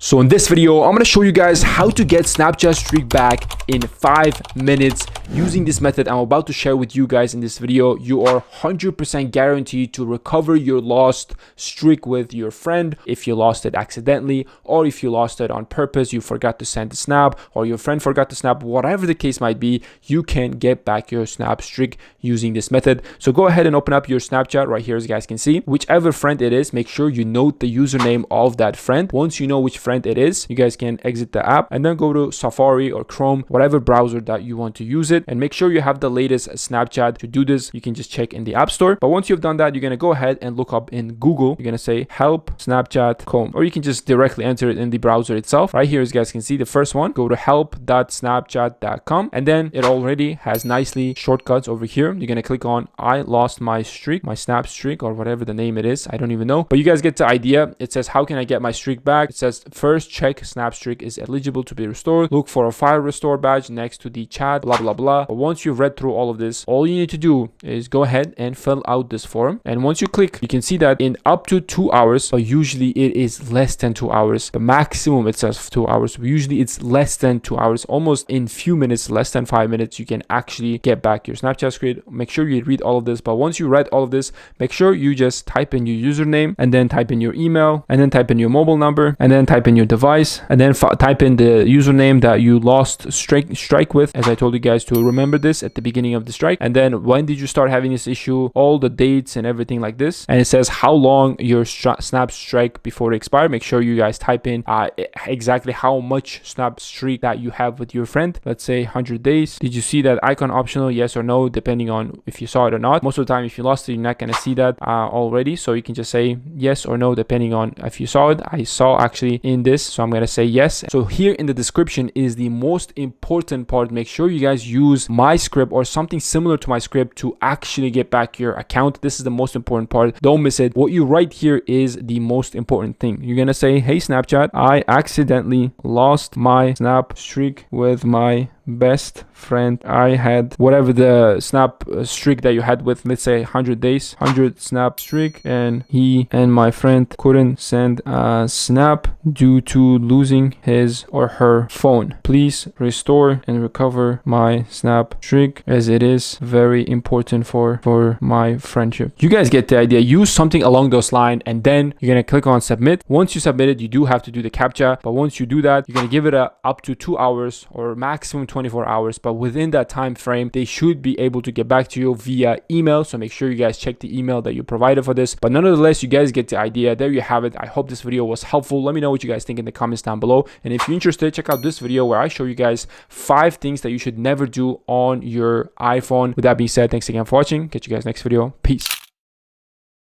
So in this video, I'm going to show you guys how to get Snapchat streak back in 5 minutes using this method I'm about to share with you guys in this video. You are 100% guaranteed to recover your lost streak with your friend if you lost it accidentally, or if you lost it on purpose, you forgot to send a snap, or your friend forgot to snap, whatever the case might be, you can get back your snap streak using this method. So go ahead and open up your Snapchat right here, as you guys can see. Whichever friend it is, make sure you note the username of that friend. Once you know which friend it is, you guys can exit the app and then go to Safari or Chrome, whatever browser that you want to use it, and make sure you have the latest Snapchat. To do this, you can just check in the App Store. But once you've done that, you're going to go ahead and look up in Google. You're going to say help Snapchat.com, or you can just directly enter it in the browser itself. Right here, as you guys can see, the first one, go to help.snapchat.com, and then it already has nicely shortcuts over here. You're going to click on I lost my streak, my snap streak, or whatever the name it is. I don't even know, but you guys get the idea. It says, how can I get my streak back? It says, first check snap streak is eligible to be restored. Look for a file restore badge next to the chat, blah, blah, blah. But once you've read through all of this, all you need to do is go ahead and fill out this form. And once you click, you can see that in up to 2 hours, but usually it is less than 2 hours. The maximum it says 2 hours, but usually it's less than 2 hours, almost in few minutes, less than 5 minutes, you can actually get back your Snapchat streak. Make sure you read all of this. But once you read all of this, make sure you just type in your username, and then type in your email, and then type in your mobile number, and then type in your device, and then type in the username that you lost strike with, as I told you guys to remember this at the beginning of the strike. And then when did you start having this issue, all the dates and everything like this. And it says how long your snap strike before it expired. Make sure you guys type in exactly how much snap streak that you have with your friend. Let's say 100 days. Did you see that icon optional, yes or no, depending on if you saw it or not. Most of the time, if you lost it, you're not going to see that already, so you can just say yes or no depending on if you saw it. I saw actually in this, so I'm going to say yes. So here in the description is the most important part. Make sure you guys use my script or something similar to my script to actually get back your account. This is the most important part. Don't miss it. What you write here is the most important thing. You're going to say, hey Snapchat, I accidentally lost my snap streak with my best friend. I had whatever the snap streak that you had with, let's say 100 days, 100 snap streak, and he and my friend couldn't send a snap due to losing his or her phone. Please restore and recover my snap streak, as it is very important for my friendship. You guys get the idea. Use something along those lines, and then you're gonna click on submit. Once you submit it, you do have to do the captcha, but once you do that, you're gonna give it up to 2 hours or maximum 24 hours, but within that time frame, they should be able to get back to you via email. So make sure you guys check the email that you provided for this. But nonetheless, you guys get the idea. There you have it. I hope this video was helpful. Let me know what you guys think in the comments down below. And if you're interested, check out this video where I show you guys 5 things that you should never do on your iPhone. With that being said, thanks again for watching. Catch you guys next video. Peace.